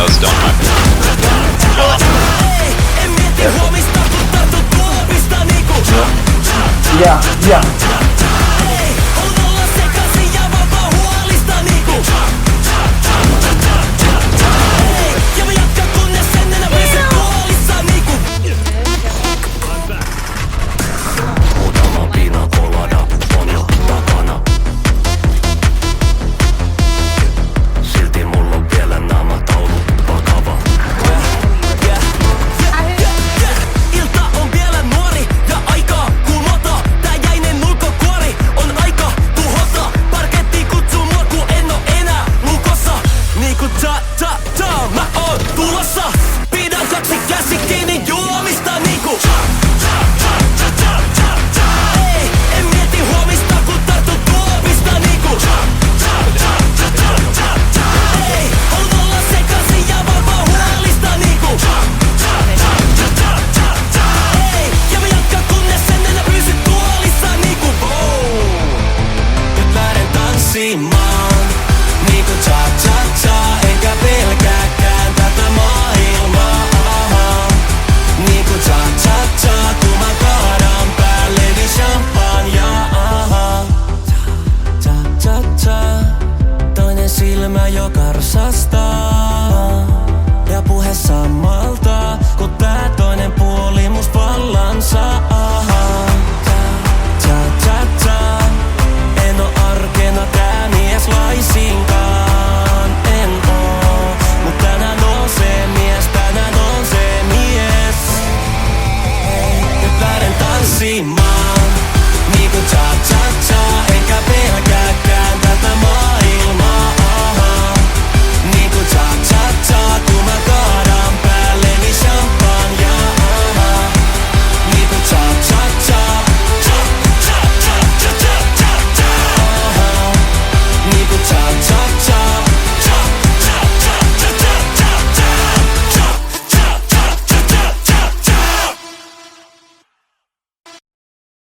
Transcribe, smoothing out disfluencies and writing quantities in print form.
those don't happen. En mieti huomista, kun tartut tuopista niinku. Ja. On olla sekaisin ja vapaa huolista niinku. Ja mä jatkan kunnes en enää pysy tuolissa niinku. Muutama pina colada on jo takana. Silti mulla on vielä nämä taulut vakava. Ilta on vielä nuori ja aikaa kulmata. Tää jäinen ulkokuori on aika tuhota. Parketti kutsuu mua ku en oo enää lukossa. Niinku ta, mä oon tulossa. Pidän kaksi käsi kiinni juomista niinku.